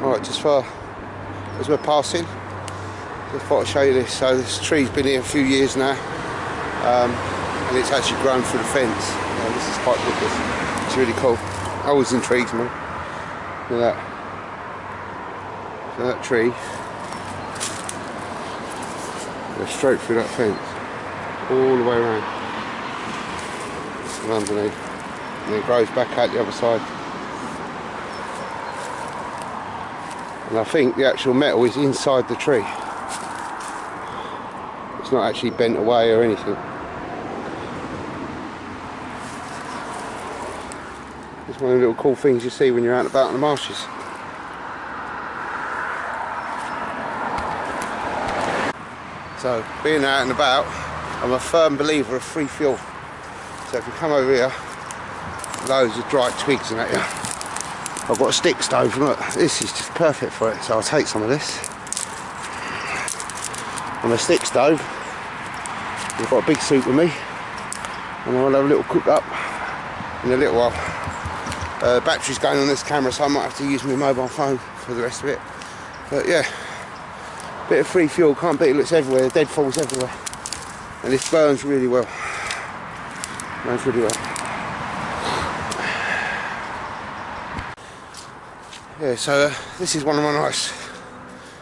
Right, just for as we're passing, just thought I'd show you this. So this tree's been here a few years now, and it's actually grown through the fence. This is quite good. It's really cool. I was intrigued, man. Look at that. So that tree goes straight through that fence, all the way around and underneath, and then grows back out the other side. And I think the actual metal is inside the tree. It's not actually bent away or anything. It's one of the little cool things you see when you're out and about on the marshes. So, being out and about, I'm a firm believer of free fuel. So if you come over here, loads of dry twigs and that here. I've got a stick stove, and look, this is just perfect for it, so I'll take some of this. On a stick stove, I've got a big soup with me, and I'll have a little cook up in a little while. Battery's going on this camera, so I might have to use my mobile phone for the rest of it. But yeah, bit of free fuel, can't beat it, looks everywhere, the deadfalls everywhere. And this burns really well. Burns really well. Yeah, so this is one of my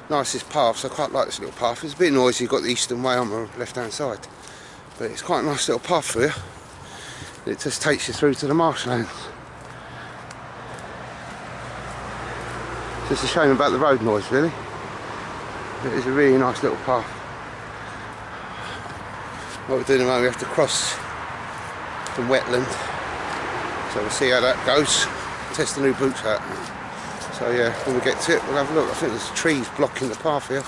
nicest paths. I quite like this little path. It's a bit noisy, you've got the eastern way on the left hand side, but it's quite a nice little path for you. It just takes you through to the marshlands. Just a shame about the road noise, really. It is a really nice little path. What we're doing at the moment, we have to cross from wetland, so we'll see how that goes. Test the new boots out. So yeah, when we get to it, we'll have a look. I think there's trees blocking the path here.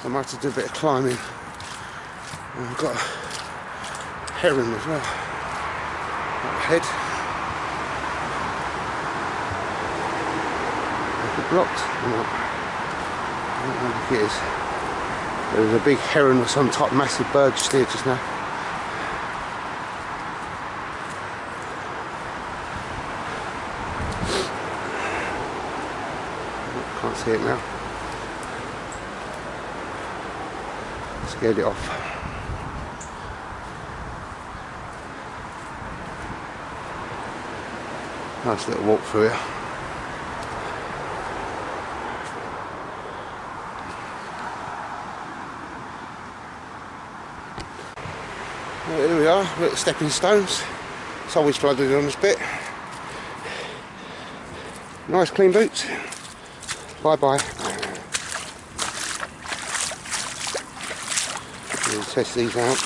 I might have to do a bit of climbing. And we've got a heron as well up ahead. Is it blocked or not? I don't know if it is. There's a big heron or some type of massive bird just here just now. Can't see it now. Scared it off. Nice little walk through here. Here we are, little stepping stones. It's always flooded on this bit. Nice clean boots. Bye bye. We'll test these out.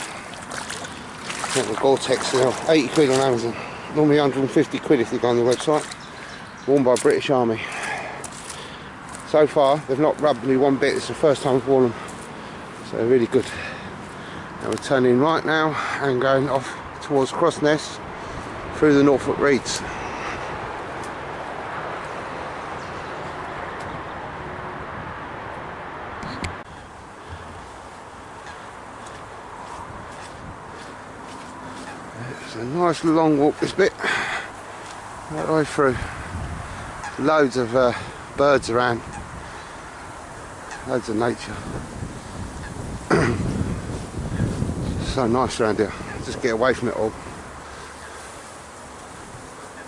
The Gore-Tex, 80 quid on Amazon. Normally 150 quid if you go on the website. Worn by British Army. So far they've not rubbed me one bit. It's the first time I've worn them. So they're really good. Now we're turning right now and going off towards Crossness through the Norfolk Reeds. It's a nice long walk this bit, right the way through. Loads of birds around, loads of nature. So nice around here, just get away from it all.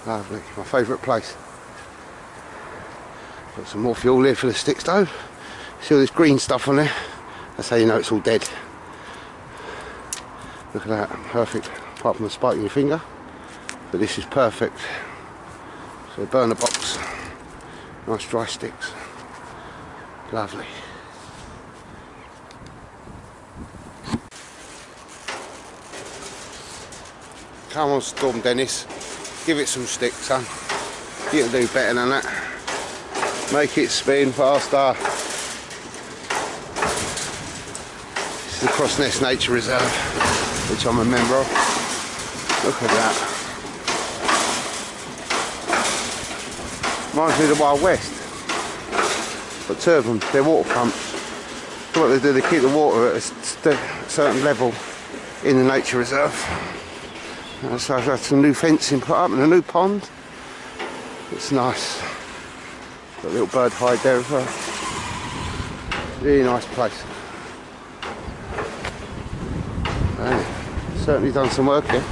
Lovely, my favourite place. Got some more fuel here for the stick stove. See all this green stuff on there? That's how you know it's all dead. Look at that, perfect. Apart from the spike in your finger, but this is perfect. So burner box, nice dry sticks, lovely. Come on, Storm Dennis, give it some sticks, son. You can do better than that. Make it spin faster. This is the Crossness Nature Reserve, which I'm a member of. Look at that. Reminds me of the Wild West. But two of them, they're water pumps. So what they do, they keep the water at a certain level in the nature reserve. So I've had some new fencing put up and a new pond. It's nice. Got a little bird hide there as well. Really nice place. Certainly done some work here.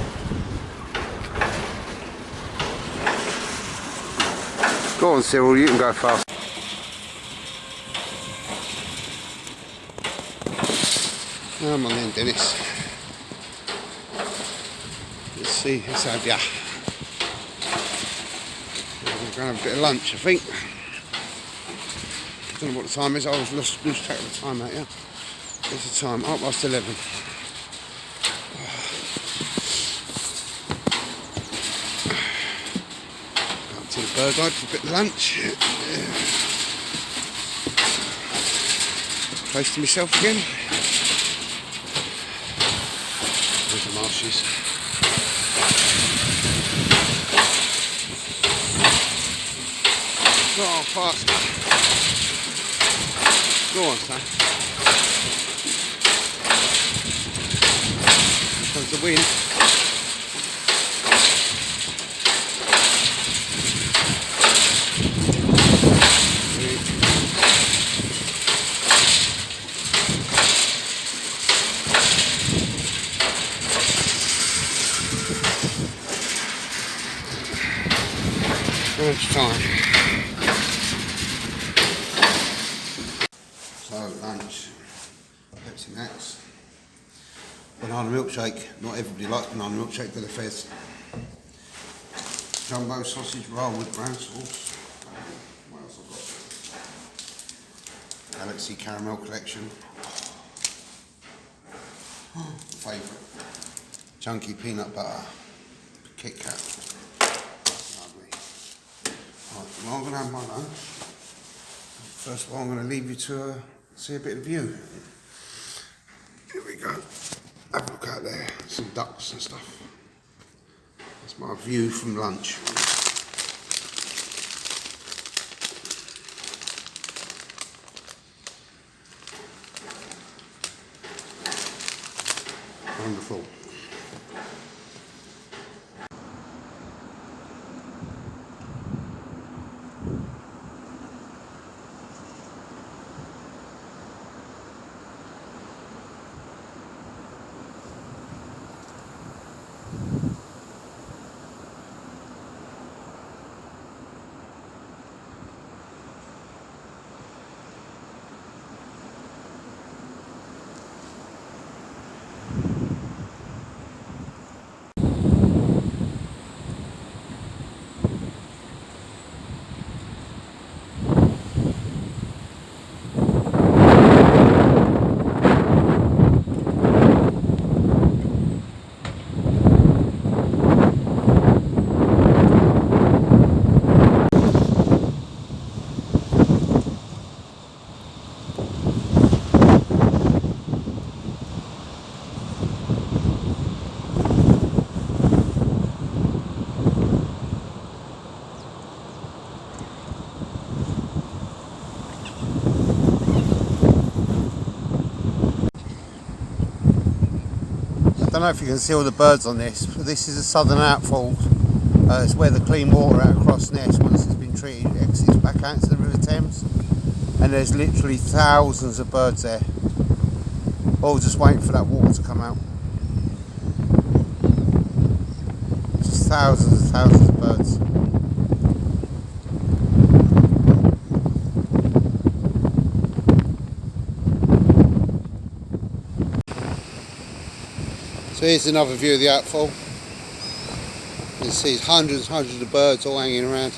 Go on, Cyril, you can go fast. Come on then, Dennis. Let's see, let's have ya. We're going to have a bit of lunch, I think. I don't know what the time is. I was lost track of the time out, yeah. What's the time? 11:30. Up to the bird guide for a bit of lunch. Close to myself again. There's the marshes. Go on, faster. Go on, son. Here comes the wind. Lunch time. So lunch, Pepsi Max, banana milkshake. Not everybody likes banana milkshake, but the fez. Jumbo sausage roll with brown sauce. What else I've got? Galaxy caramel collection. Favourite. Chunky peanut butter. Kit Kat. Lovely. Right, well, I'm going to have my lunch. First of all, I'm going to leave you to see a bit of view. Here we go. Have a look out there. Some ducks and stuff. That's my view from lunch. Wonderful. I don't know if you can see all the birds on this, but this is a southern outfall. It's where the clean water out across Ness, once it's been treated, exits back out to the River Thames. And there's literally thousands of birds there, all just waiting for that water to come out. Just thousands and thousands of birds. So here's another view of the outfall. You can see hundreds of birds all hanging around.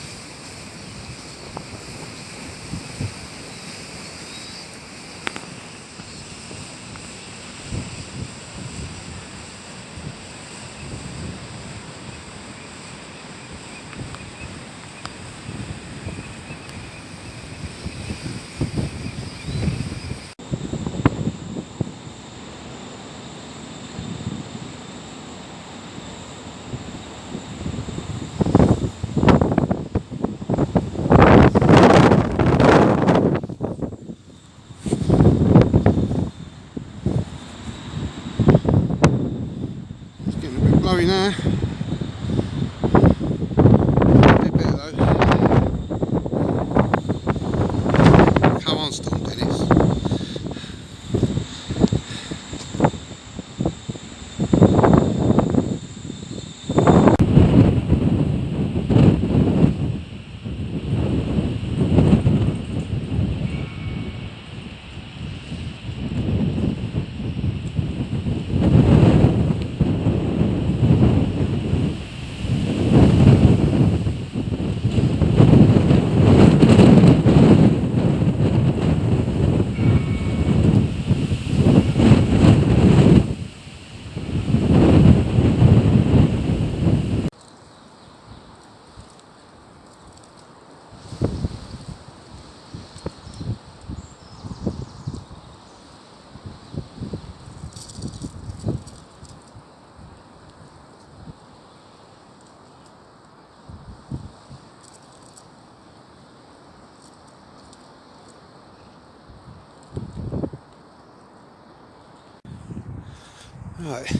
Right,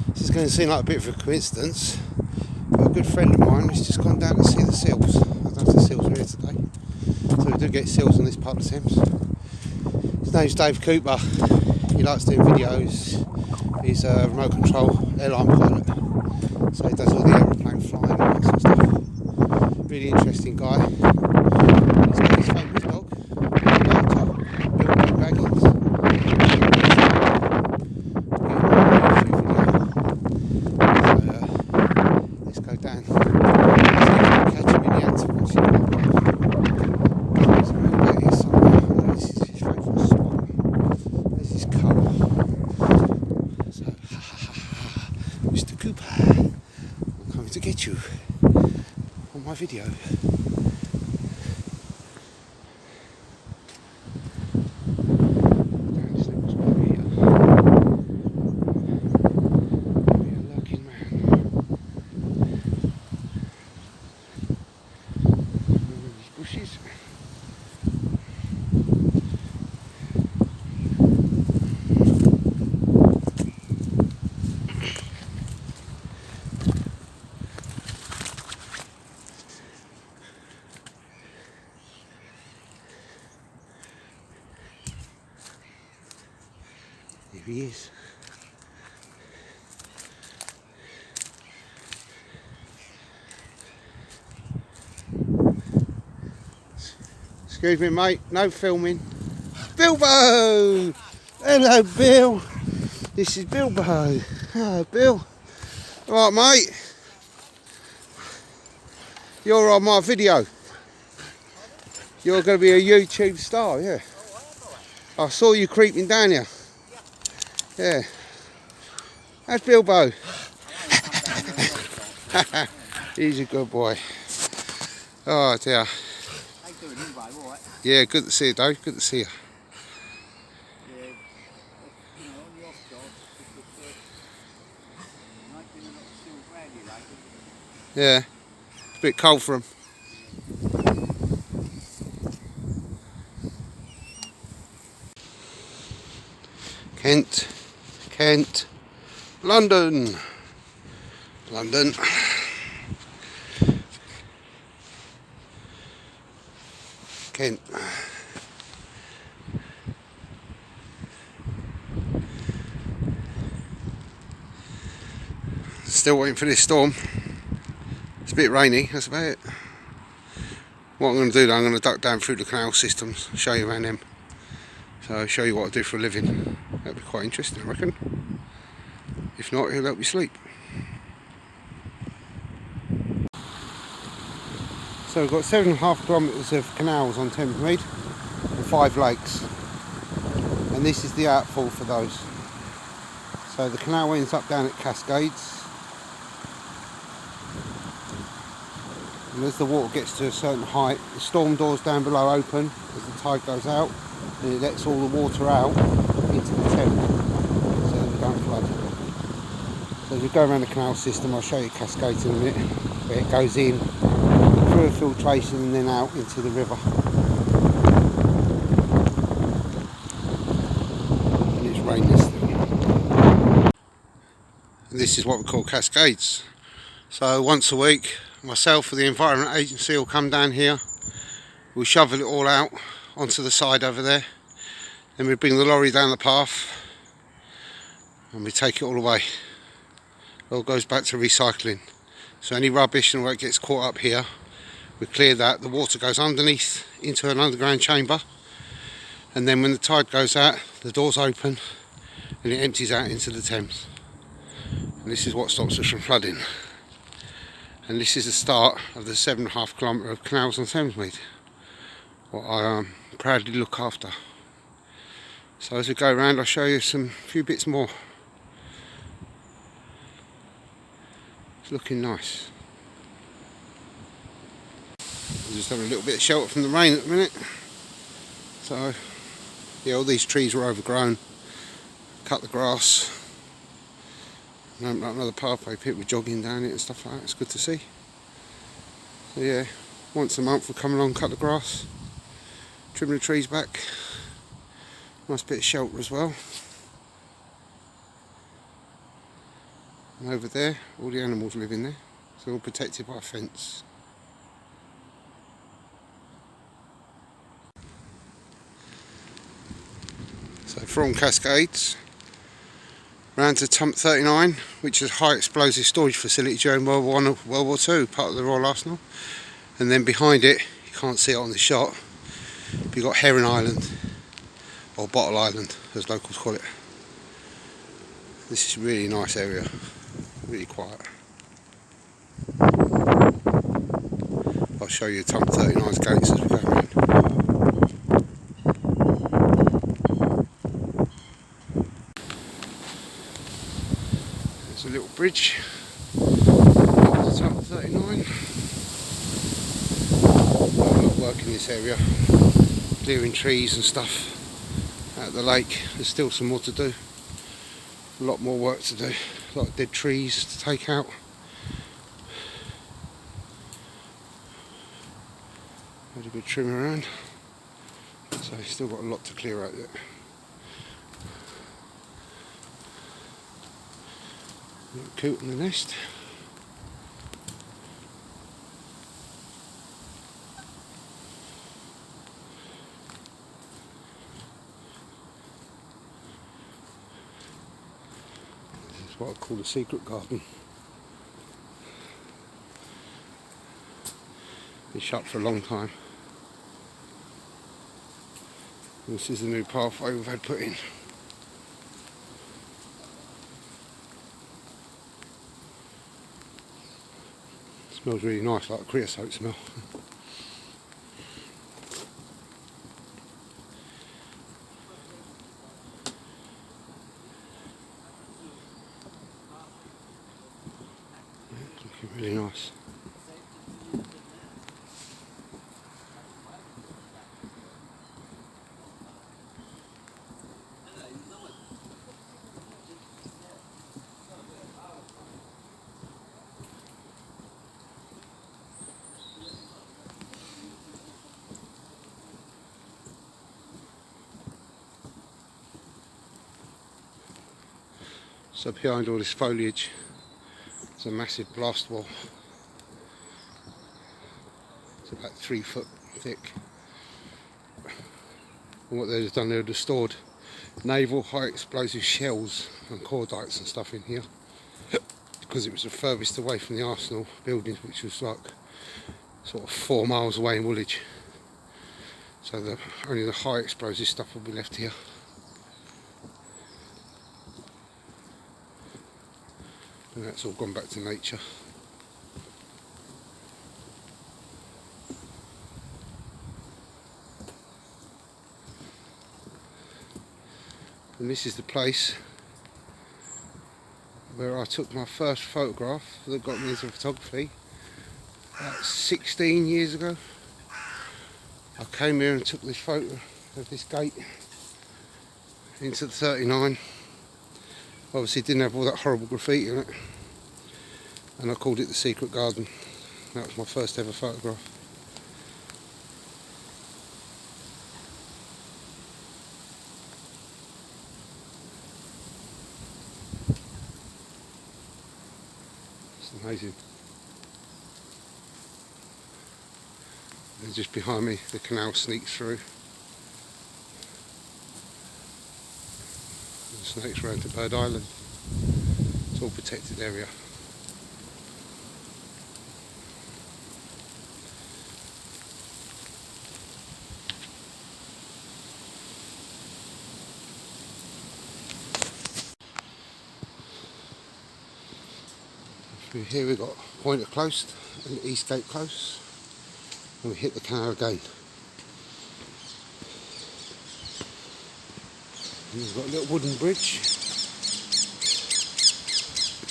this is going to seem like a bit of a coincidence, but a good friend of mine has just gone down to see the seals. I don't know if the seals are here today, so we do get seals on this part of the Thames. His name's Dave Cooper. He likes doing videos. He's a remote control airline pilot, so he does all the aeroplane flying and that sort of stuff. Really interesting guy. He's got his favourite dog, Baggins. Let's go down. See if we can catch him in the act of watching him. So there he is somewhere. I know this is his favourite spot. There's his colour. So, Mr. Cooper, I'm coming to get you on my video. Here he is. Excuse me, mate, no filming. Bilbo! Hello, Bill. This is Bilbo. Hello, Bill. All right, mate. You're on my video. You're going to be a YouTube star, yeah. I saw you creeping down here. Yeah. That's Bilbo. He's a good boy. Oh dear. How you doing, anyway? All right? Yeah, good to see you, Dave. Good to see you. Yeah, you know, on the off job, I've been a lot still brandy lately. Yeah. It's a bit cold for him. Kent. Kent. London. London. Kent. Still waiting for this storm. It's a bit rainy, that's about it. What I'm going to do though, I'm going to duck down through the canal systems, show you around them. So I'll show you what I do for a living. That'll be quite interesting, I reckon. If not, he'll help you sleep. So we've got 7.5 kilometres of canals on Thamesmead and 5 lakes. And this is the outfall for those. So the canal ends up down at Cascades. And as the water gets to a certain height, the storm doors down below open as the tide goes out, and it lets all the water out into the Thames, so that we don't flood. So as we go around the canal system, I'll show you Cascades in a minute, where it goes in through a filtration and then out into the river. And it's raining still. And this is what we call Cascades. So once a week, myself or the Environment Agency will come down here, we'll shovel it all out onto the side over there, then we bring the lorry down the path and we take it all away. It all goes back to recycling. So any rubbish and all that gets caught up here, we clear that, the water goes underneath into an underground chamber, and then when the tide goes out, the doors open and it empties out into the Thames. And this is what stops us from flooding. And this is the start of the 7.5 kilometre of canals on Thamesmead, what I proudly look after. So as we go around, I'll show you a few bits more. It's looking nice. I'm just having a little bit of shelter from the rain at the minute. So yeah, all these trees were overgrown. Cut the grass. And opened up another pathway, people were jogging down it and stuff like that. It's good to see. So yeah, once a month we'll come along, cut the grass, trim the trees back. Nice bit of shelter as well. And over there, all the animals live in there. It's all protected by a fence. So from Cascades, round to Tump 39, which is a high explosive storage facility during World War I and World War II, part of the Royal Arsenal. And then behind it, you can't see it on the shot, but you've got Heron Island, or Bottle Island, as locals call it. This is a really nice area, really quiet. I'll show you Tump 39's gates as we go around. There's a little bridge to Tump 39. A lot of work in this area, clearing trees and stuff out of the lake. There's still some more to do. A lot more work to do. A lot of dead trees to take out. Had a good trim around. So still got a lot to clear out yet. Little coot in the nest. This is what I call the secret garden. Been shut for a long time. This is the new pathway we've had put in. Smells really nice, like a creosote smell. Looking really nice. So behind all this foliage, there's a massive blast wall. It's about 3 foot thick. And what they've done, they've stored naval high explosive shells and cordites and stuff in here, because it was the furthest away from the Arsenal buildings, which was like sort of 4 miles away in Woolwich. So only the high explosive stuff will be left here. And that's all gone back to nature. And this is the place where I took my first photograph that got me into photography about 16 years ago. I came here and took this photo of this gate into the 39. Obviously it didn't have all that horrible graffiti in it, and I called it the secret garden. That was my first ever photograph. It's amazing. And just behind me the canal sneaks through. The snakes round to Bird Island. It's all protected area. Through here we've got Pointer Close and Eastgate Close, and we hit the canal again. And we've got a little wooden bridge.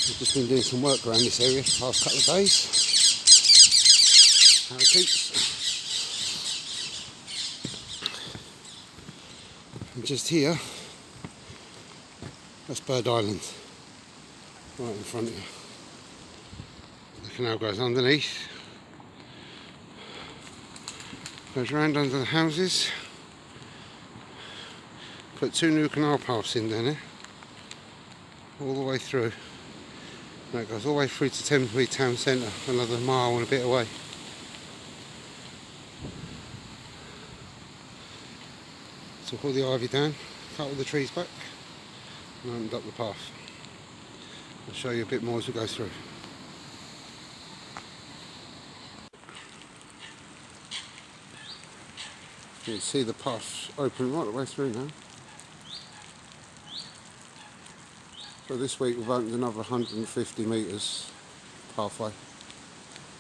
We've just been doing some work around this area the past couple of days. How it keeps. And just here, that's Bird Island, right in front of you. The canal goes underneath, goes round under the houses. Put 2 new canal paths in down there, all the way through. Now it goes all the way through to Thamesmead town centre, another mile and a bit away. Took all the ivy down, cut all the trees back and opened up the path. I'll show you a bit more as we go through. You can see the path open right the way through now. So this week we've opened another 150 metres pathway.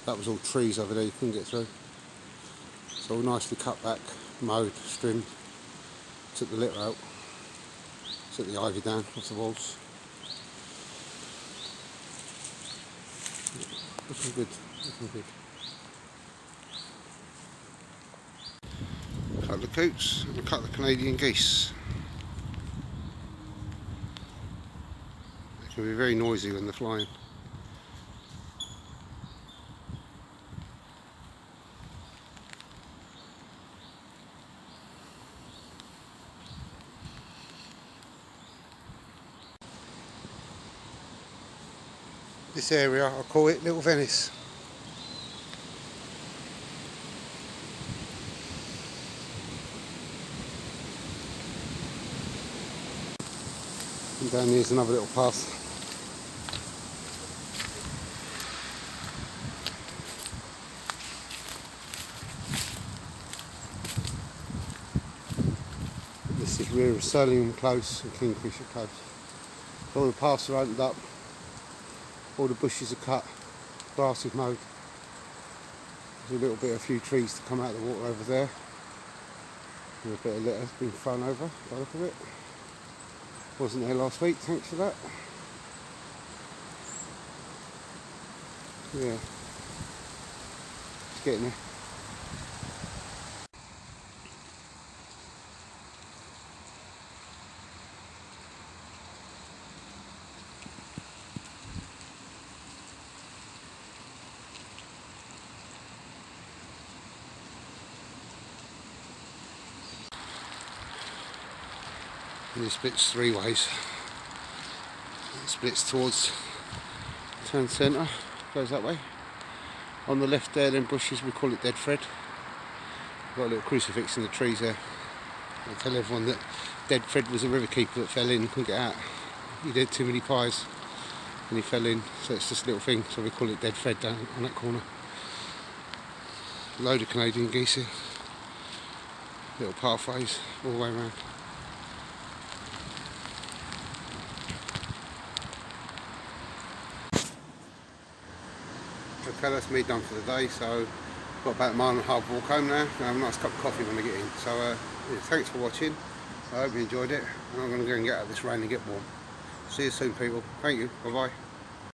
That was all trees over there, you couldn't get through. So all nicely cut back, mowed, trimmed, took the litter out, took the ivy down off the walls. Looking good, looking good. Cut the coots and cut the Canadian geese. They can be very noisy when they're flying. This area, I call it Little Venice. And down here's another little path. This is rear of Surlingham Close and Kingfisher Close. All the paths are opened up. All the bushes are cut, grass is mowed. There's a little bit, a few trees to come out of the water over there. And a bit of litter has been thrown over, by the look of it. Wasn't there last week, thanks for that. Yeah, it's getting there. And it splits three ways. It splits towards town centre, goes that way. On the left there, then bushes, we call it Dead Fred. Got a little crucifix in the trees there. I tell everyone that Dead Fred was a river keeper that fell in and couldn't get out. He did too many pies and he fell in, so it's just a little thing, so we call it Dead Fred down on that corner. A load of Canadian geese here. Little pathways all the way around. Okay, that's me done for the day, so got about a mile and a half walk home now. Gonna have a nice cup of coffee when I get in. So yeah, thanks for watching. I hope you enjoyed it, and I'm going to go and get out of this rain and get warm. See you soon, people. Thank you. Bye bye.